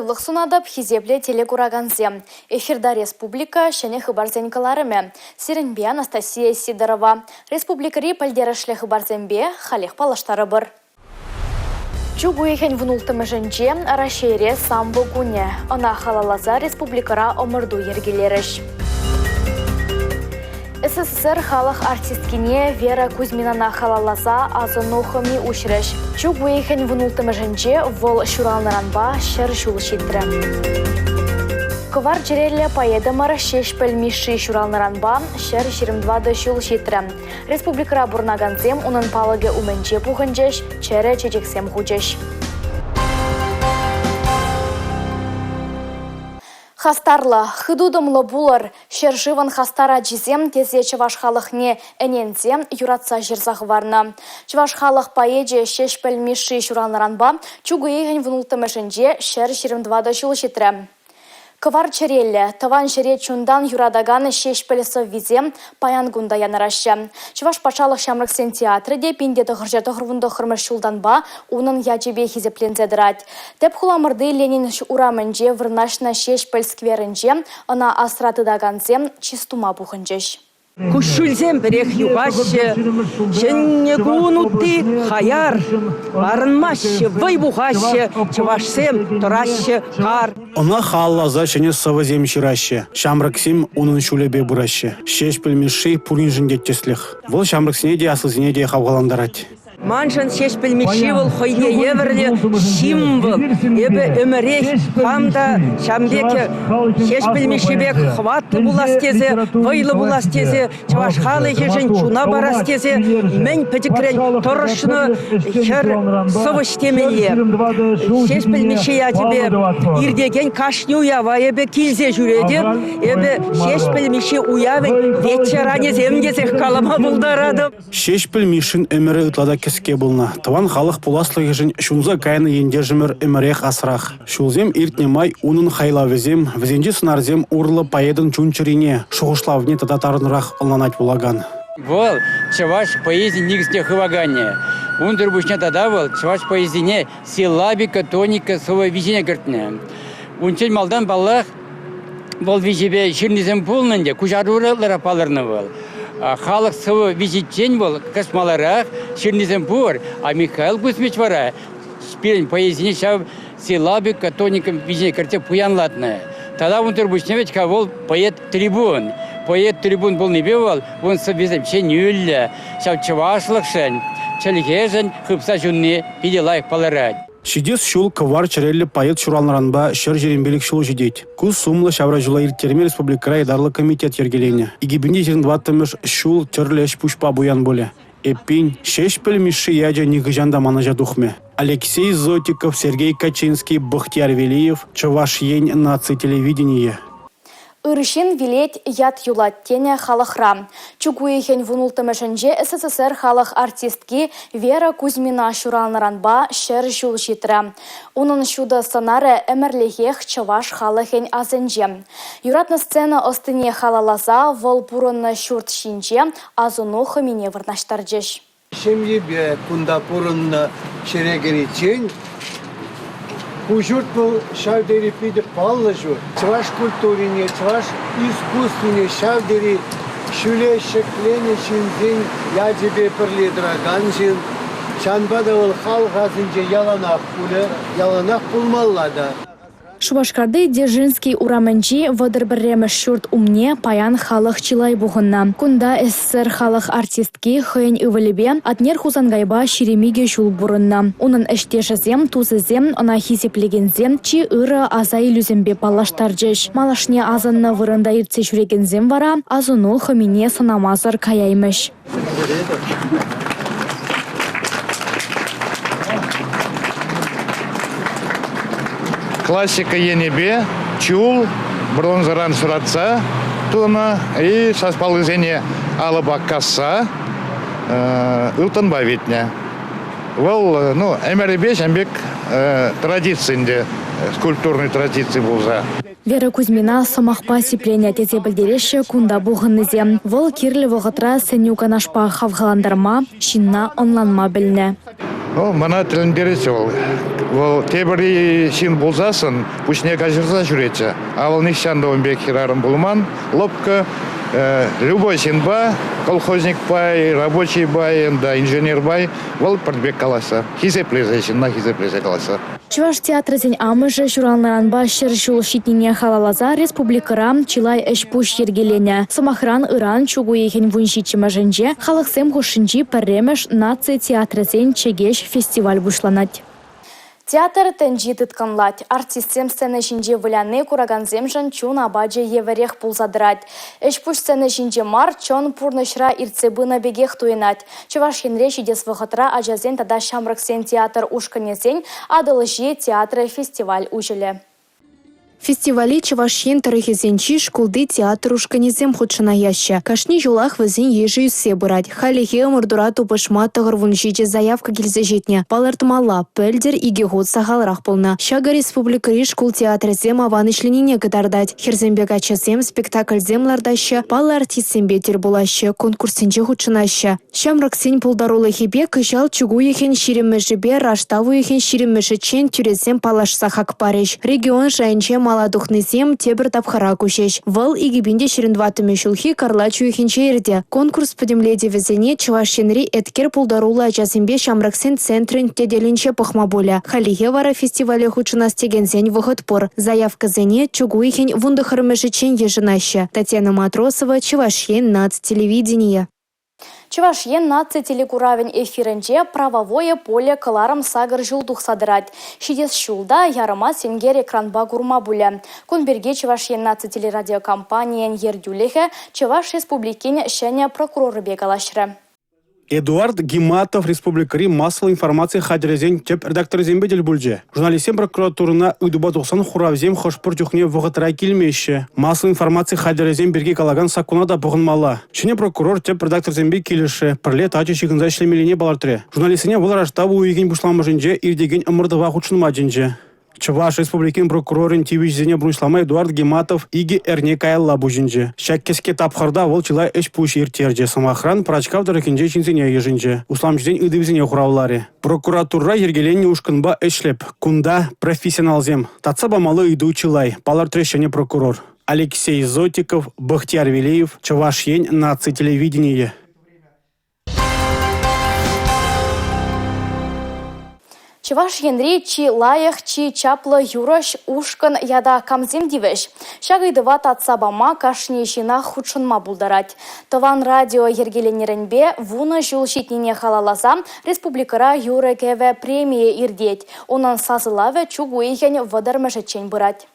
Тылық сунадып хизепле телекураганзе. Эфирда республика шәне хыбарзенкаларыме. Сиренбе Анастасия Сидорова. Республикари пальдерашле хыбарзенбе халех палаштары бір. Чугуехен внултымы жэнче Рашейре самбо гуне. Она халалаза республикара омырду ергелеріш. СССР халық артисткине Вера Кузьминана халалаза азонухами ушреш. Чугуехен внултымы жэнче вол шуралнаранба шыр шул шитрі. Ковар жерелі поедамар шешпіл миши шуралнаранба шыр 22 шул шитрі. Республикара бурнаганзем унын палыге уменче пухынчеш, чере чечексем хучеш. Хастарла, хыдудымлы булыр, шержыван хастара жизем тезе чываш халықне энензем юратса жерзақ варна. Чываш халық поеде шешпіл миши шуралнаранба чугуеген внултымышынже шер 22 шул шитрі. Кывар черелі, таван жере чундан юрадаганы шешпілісі визем паян гунда янараща. Чываш пачалық шамрыксен театрыде пиндеті ғыржеті ғырвынды ғырмыш шулданба унын ячебе хизеплензедірать. Теп хуламырды Ленин урамынже вырнашна шешпіл скверінже ана асратыдаганзем чистума бухынжеш. Кушульзем берех югаще, женне гунуты хаяр, барынмаще, вайбухаще, чывашсем тураще кар. Она халлаза чене савазем чираще, шамраксим унын шулебе бураще, шешпіл миши пурин жиндеттеслих. Вол шамраксине де асылзине де хавгаландарать. Маншан шешпіл миши вол хойне еверле символ, ебе өмірех, хамда шамбеке шешпіл мишибек хватты буластезе, вайлы буластезе, чаваш халы хежен чуна барастезе, мен петекрен торышны хер совыштемеле. Шешпіл миши я тебе ирдеген кашню ява, ебе килзе жүреде, ебе шешпіл миши уявен вечеране земдезех калама булдарадым. Шешпіл мишин өмірі ытлада кеске болна. Таван халық пуласлығы жын шунза кайны ендержімір өмірех асырақ. Шулзем иртнемай унын хайлавезем, візенде сынарзем урлы паедын чунчырине, шуғышлавне тататарынрақ ылнанать булаган. Вол чаваш поезди нигсте хывагане. Ундыр бушня тада вол чаваш поездине силабика, тоника, сова визине гыртне. Унчен малдан баллах вол визибе ширнизем полнынде кужаруралара палырны вол. Халық сывы визитчен бол, космаларах, ширнизем пур, а Михаил Кузьмич вара. Спирен поездине шав силабика, тоником визине карте пуянлатная. Тогда он турбушневич кавол поет трибун. Поет трибун был не бивал, он совезем чен юлля, шав чавашлых шен, чалихежен, хыпса жунне, пиделайх паларать. Шидес шул кывар черелі пает шуралнаранба шыр жерембелік шул жидеть. Куз сумлы шавра жула ирттерме республикара идарлы комитет ергелене. Игибінде 22-тымыш шул чырлеш пушпа буян боле. Эппин шешпіл миши ядя нигыжанда манажа духме. Алексей Зотиков, Сергей Качинский, Бахтияр Велиев, Чуваш ень наци телевидение. Иршин вилет яд юлат тене халахра. Чугуехен вунултымышынже СССР халық артистки Вера Кузьмина шуралнаранба шер жул житрі. Унын шуды сценары әмірлехех чаваш халахен азынже. Юратна сцена остыне халалаза вол пурынны шурт шинже азуну хымине вырнаштарджеш. Шемьебе кунда пурынны шерегері чен, Кужурт был шавдери пиде паллажу, чваш культурине, чваш искусственне шавдери шуле шеклене шинзин ядебе перле драганжин, чанбадавал халгазинже яланах пулмаллада. Шубашкарды Дзержинский урамынчи вадырбірремі шурт умне паян халық чилай бұғынна. Кунда СССР халық артистки хыйын ывылебе атнер хузангайба шеремиге жул бұрынна. Унын іштешізем, тузызем, она хизеплегензем, чи ыры аза илюзембе палаштарджеш. Малашне азынны вырында иртсе жүрегензем вара, азыну хымине санамазыр каяймыш. Классика енебе, чул, бронзаран суратса, туна и саспалызене алыба касса, ылтын бавитня. Вол, эмеребе жамбек традициінде, скульптурный традиции болса. Вера Кузьмина самахпа сипленя тезе білдереші кунда бұғынызем. Вол кирлі вғытра сәнюка нашпа хавғаландарма, шинна онланма біліне. Мана тіліндересі ол. Ол тебірі син болзасын, пүшіне кажырса жүретші. Авыл нишанды он бек хирарым болман. Лопка, любой син ба, колхозник бай, рабочий бай, инженер бай, ол пірдбек қаласа. Хизеплезе, шинна хизеплезе қаласа. Чуваш театры зен амыжы журналнаранба шыр жул шитнине халалаза республикарам чилай эшпуш ергелене. Самахран Иран чугу ехен вуншичима жынже, халықсем хушынжи пірремеш нация театры зен чегеш фестиваль бушланать. Театр тенджи тытканлать. Артистсем сцены жинже выляны кураганзем жын чун абаджи еверех пулзадырать. Эшпуш сцены жинже мар чон пурнышра ирцебына бегех туенать. Чуваш хенре шидес вахатра ажазен тада шамраксен театр ушканесен, адылыжи театры фестиваль ужеле. Фестивали Чувашьен тарихизенчи школды театр ушканезем худшына яща. Кашни жулах вазен ежи юссе бырать. Халихе мурдурату пашма тағырвунжиде заявка келзе жетне. Палартмала, пельдер иге год сахалрах полна. Шага республикари школ театр зем аванышленіне катардать. Херзембек ачасем спектакль землардаща, палы артистсембе тербулаща, конкурсенче худшынаща. Шамраксен пулдарулы хебе кышал чугу ехен ширеммешебе, раштаву ехен ширеммешечен тюрезем палашса хак пареш. Регион жайынче маладухнызем тебір тапхара кушеш. Вал игибинде ширендватыме шулхи карлачу ехенче ерде. Конкурс подемледе везене Чувашенри эткер пулдарула ажазембе Шамраксен центрын теделинче пахма боля. Халихе вара фестивале хучынас тегензен выходпор. Заявка зене чугу ехен вундахармешечен ежинаща. Татьяна Матросова, Чувашьен нацтелевидение. Чувашьен наци телекуравен эфиренче правовое поле каларам сагыр жылдух садырать. Шидес шулда ярыма сенгер экранба гурма буля. Конберге Чувашьен наци телерадиокомпаниян ердюлехе Чуваш республикин шене прокуроры бегалашры. Эдуард Гиматов республикари массовой информации хадерезен теп редактор зембедель бульже. Журналистем прокуратурына уйдуба 90 хуравзем хошпур тюхне вогатра килмеще. Массовой информации хадерезен берге калаган сакунада бұғынмала. Чыне прокурор теп редактор зембе келіші. Пірле тачы шигынза шлемеліне балартре. Журналистіне бұл араштабы уйген бұшлама жынже ирдеген ымырдыва худшынма жынже. Чуваш республикин прокурорын тивизене брушлама Эдуард Гиматов иги эрне каялла бужинже. Шаккеске тапхарда вол чилай эш пуш иртерже. Самахран прачкав дарыкинже чинзене ежинже. Усламжден ыдывизене хуравларе. Прокуратура ергеленне ушкынба эшлеп. Кунда профессионалзем. Татсаба малы иду чилай. Палар трешене прокурор. Алексей Зотиков, Бахтияр Велеев, Чувашьен наци телевидение. Чувашьенри чи лаях чи чаплы юрыш ушкан яда камзем дивеш. Шагайдыва татсабама кашни шина худшынма булдарать. Тован радио ергеленеренбе вуны жул шитнине халаласа республикара юры кеве премия ирдеть. Онан сазылаве чугу ихен вадармашечен бырать.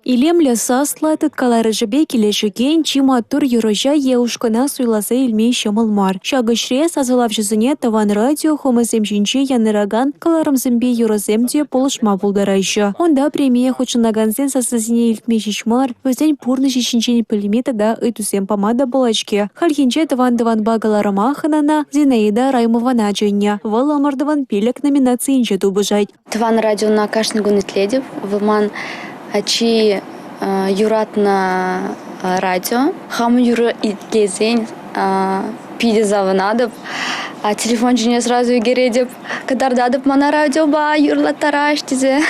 Илемле сасла тыткалары жібе келешіген чиматур юрыжа еушкана суйласа илмей шамылмар. Шагышре сазылав жүзіне таван радио хомызем жинче яныраган каларымзымбе юрыземде полышма булдарайшы. Онда премия хучынаганзен сасызіне илтме жишмар, өзен пурны жишінчені піліметі да үтусем помада булачке. Хальхинче таван багаларыма ханана Зинаида Раймована жыне. Вал амардыван пелек номинациинче тубыжать. Таван радио на кашны гунитледев, выман Чи юратна радио, хам юра иткезен, пиде завынадып, телефон жіне сразу егередіп, кадардадып мана радио ба юрлаттараш тезе.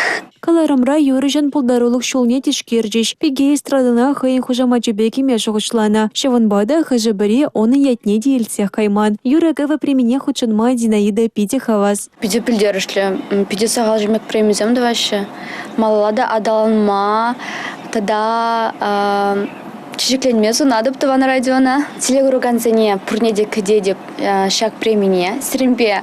Каларамра юрыжан пулдарулық шулне тишкердеш, пиге эстрадына хайын хужама жебеки межуғышлана. Шеванбада хыжы бірі оны ятне дейлсех кайман. Юрагава премене хучынма Зинаида пиде хавас. Пиде пілдерішлі, пиде сағал жемек премизем давашы. Малалада адаланма, тада чешекленмесу надып таван радиона. Телегуруганзене пурнеде кедедеп шак премене, сірімбе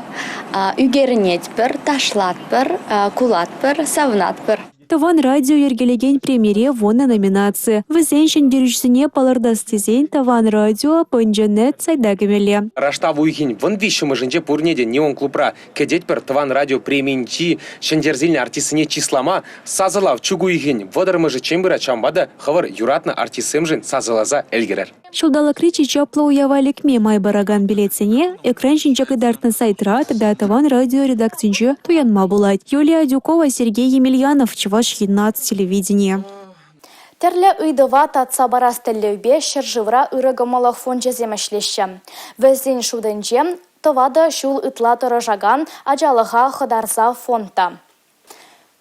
үгерінетпір, ташлатпір, кулатпір, савнатпір. Таван радио ергелеген премьере вона номинация. Візеншін дерюшсіне палардастезен Таван радио панжанет сайдагамеле. Раштаву ихин вон вишімі жынче пурнеде неон клубра кедетпір Таван радио премьенчи шендерзильні артисыне числама сазылав чугу ихин водырмы же чембіра чамбада хавар юратны артисым жын сазылаза элгерер. Шулдала кричи чапло уявалик ме май бараган билетсене экран шинчак идартын сайтра тада Таван радио редакцинче туянма булать. Юлия Дюкова, Сергей Емельянов, Чувашьен нацтелевидение. Терле ыйдыва татса барас теллеубе шыржывра ырыгымылық фон жеземешлеші. Вәзден шудынже Товада шул ытла тұрыжаган ажалыға хыдарса фонта.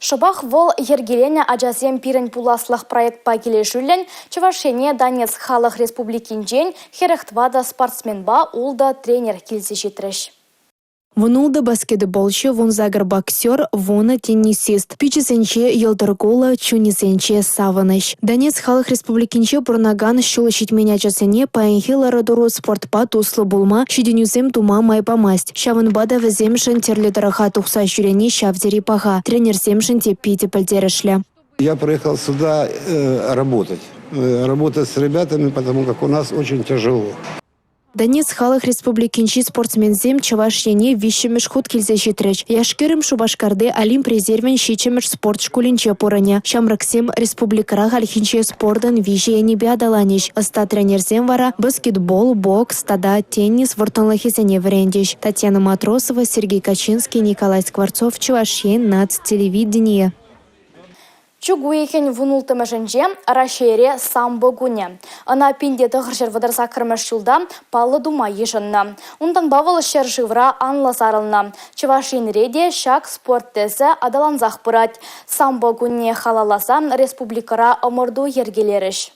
Шыбах вол ергелене ажазем пирен пуласлых проектпа келешулен Чувашене Донецк халық республикинчен херехтвада спортсменба улда тренер келсе жетіріш. Вунулда баскетболчы, вон загар боксер, вона теннисист. Пичесенче елдыргула, чунисенче саваныш. Донецк халық республикинче бұрнаган шул шитменя жасене паенхилары дұру спортпа туслы булма, шиденюзем тума майпамасть. Шавынбада віземшін терледіраға тұқса жүрені шавдері паға. Тренер земшін теппейді пілдерішлі. Я приехал сюда работать. Работать с ребятами, потому как у нас очень тяжело. Донецк халық республикинчи спортсмензем Чувашене вишемеш ход келзе жетреч. Яшкерім Шубашкарды Олимп резервен шичемеш спорт школинче поране. Шамраксем республикара хальхинче спордан вишене биадаланиш. Оста тренерзем вара баскетбол, бокс, тада теннис вортонлахизене врендиш. Татьяна Матросова, Сергей Качинский, Николай Скворцов, Чувашен, нацтелевидение. Чугуйхен вунултымы жінже рашере самбо гуне. Ана пиндеті ғыршыр вадарса кірміш жылда палы дума ешінна. Ундан бавыл шер живра анла сарылна. Чувашин реде шак спорт тезі адаланзақ бұрат. Самбо гуне халаласа республикара омырду ергелеріш.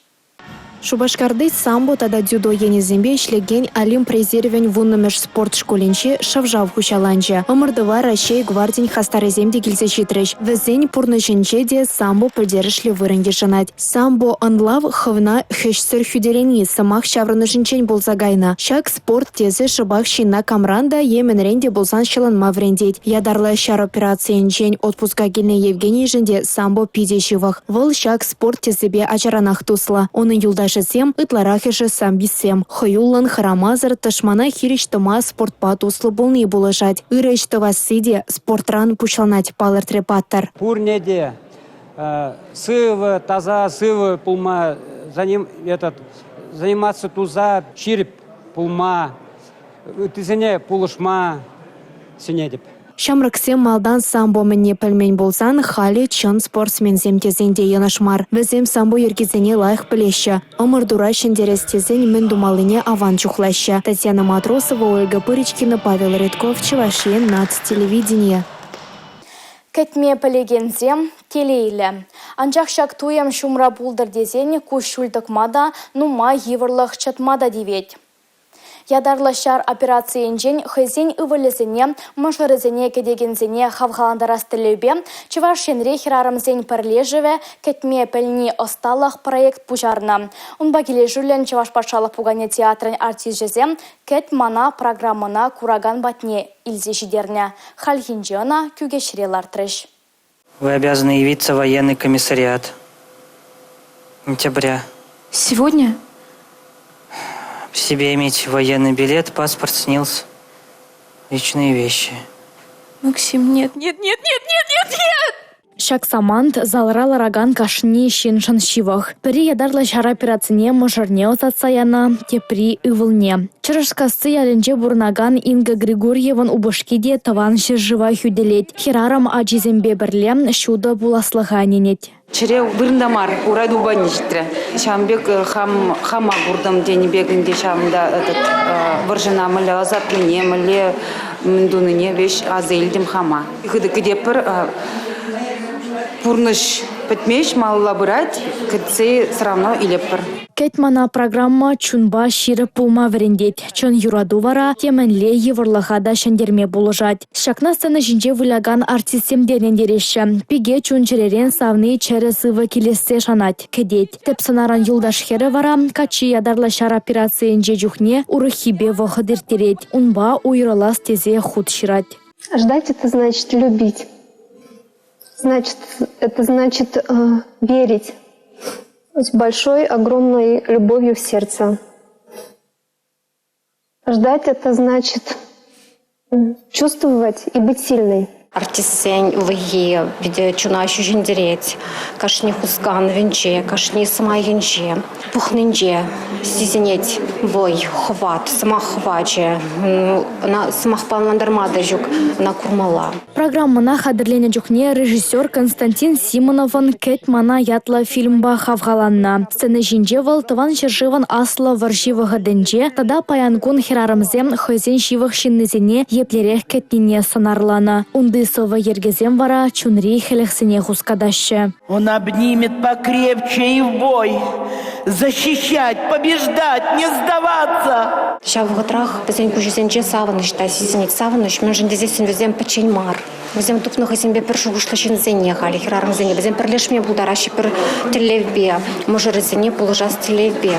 Шубашкарды самбо тада дзюдо енезембе ишлеген Олимп резервен вуннымеш спорт школинче шавжав хучаланче. Омырдыва Рашей гвардин хастареземде келсе шитреш. Везень пурнышынче де самбо пілдерішлі вырынге жанат. Самбо анлав хывна хэшсір хюдерени самах шаврынышынчен болзагайна. Шак спорт тезе шыбах шина камранда еменренде болсан шылын маврендет. Ядарлы шар операциянчен отпуска келне Евгений жінде самбо пидешивах. Выл шак спорт тезебе ачаранах тусла. Оны юлдаш Сем ытларахышы самбисем. Хаюллан харамазыр тышмана хиріштыма спортпа туслы болны болышать. Үріштыва сиде спортран пучалнать палыр трепаттар. Пурнеде сывы, таза, сывы пулма, заниматься туза, череп пулма, тізіне пулышма, сенедеп. Шамраксем малдан самбо менне пілмен болсан, хали чын спортсмен земтезенде янашмар. Візем самбо ергезене лайық білеші. Омырдура шендерестезен мен думалыне аван чухлашы. Татьяна Матросова, Ольга Пыричкина, Павел Редков, Чувашен, нацтелевидение. Кәтме пілегензем телейлі. Анчақ шак туем шумра булдыр дезен күш шүлдікмада, нума еврлық чатмада девет. Ядарлашар операциянчен хайзен ывылезене, мышырызене кедегензене хавхаландарас тілеубе, Чувашенре хирарымзен пірлежеве, кәтме піліне осталақ проект пужарна. Унба кележулен Чуваш патшалық пугане театрын артист жезем, кәт мана программына кураган батне илзе жидерне. Хальхинжена күгешрелар треш. Вы обязаны явиться в военный комиссариат. Октября. Сегодня? В себе иметь военный билет, паспорт, СНИЛС, личные вещи. Максим, нет. Шак самант залра лараган кашни шиншан шивах. Пери ядарла шар операцине мажарне отсаяна, тепри ывылне. Чарашкасы яленче бурнаган Инга Григорьеван убышкиде таван шержива хюделет. Хирарам аджизембе бірле шуда буласлыға ненет. Чире бирндамар урайду баништре. Шамбек хама бурдам денебегінде шамда этот варжина мыле азат мне мыле мендуныне веш азелдим хама. Хыды кидепер пурныш петмеш малла брать, кытсе сравно илепер. Кетмана программа чунба ширы пулма врендет. Чон юраду вара теменле еврлахада шендерме булыжат. Шакна сцена жинже вылаган артистем денендереші. Пиге чунчеререн савны чересывы келессе шанать. Кедет. Тепсанаран юлдаш хері вара, качи ядарла шар операциянже жухне урыхибе вахыдыртерет. Унба уйралас тезе худ ширать. Ждать — это значит любить. Это значит верить с большой, огромной любовью в сердце. Ждать — это значит чувствовать и быть сильной. Артисен вги, биде чуна шужендереть, кашни хускан венче, кашни самайенче, пухненче, сизенеть бой, хват, сама хваче, на самах паландармада жук, на курмала. Программана хадырлене жүхне режиссер Константин Симоновын кет мана ятла фильмба хавгаланна. Сцены жинже вал тыван шерживан асла варшивыға дінже, тада паянгун хирарымзем хойзен шивых шиннезене еплерех кетнине сонарлана. Ундысова ергезем вара чунри хелехсене хускадаще. Он обнимет покрепче и в бой. Защищать, побеждать, не сдаваться. Шавғы трах, бізен күжізенже савыныш, та сизенек савыныш, мен жіндезесін візем паченмар. Бізем тупнығы зембе пір шуғышлашын зене қали, хирарым зене. Бізем пірлешме бұлдарашы пір тілевбе, мұжыры зене бұлжас тілевбе.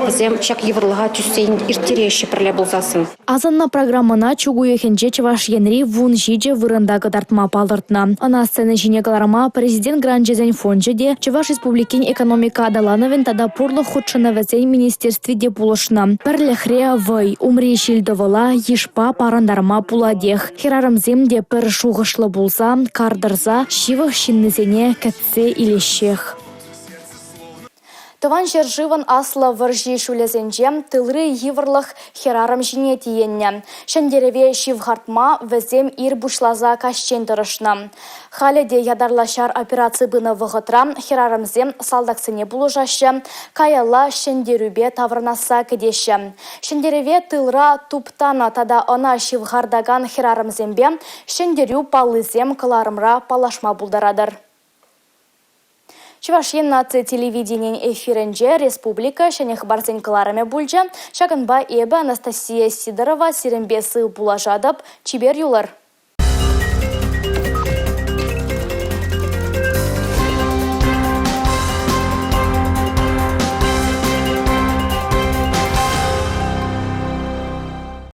Бізем шак еврлыға түстейін иртереші пірле бұлзасын. Азанна программана чугуехенже чаваш енри вун жиже вырындағы дартма палыртна. Ана сцены жинегаларама президент Гранжезен фонжеде Чуваш республикин экономика адалановен тада пурлы худшына вазен министерстве де булышна. Пірлехре вай, умри шилдовала, ешпа парандарма пуладех. Хирарымзем де пір шуғышлы булса, кардырза, шивых шиннезене кәтсе илешех. Тыван жержыван асла варжи шулезенжем тылры еврлых херарым жине тиенне. Шендереве шивхартма візем ир бушлаза кашчен тұрышна. Халеде ядарлашар операции бына вғытра херарымзем салдаксыне булужашы, каялла шендерубе таврнаса кедеші. Шендереве тылра туптана тада она шивхардаган херарымзембе шендерю палызем кыларымра палашма булдарадыр. Чувашин наци телевидениен эфиренже республика шенех барзен кылараме бульджа, шагынба эбі Анастасия Сидорова сиренбесі булажадып чибер юлар.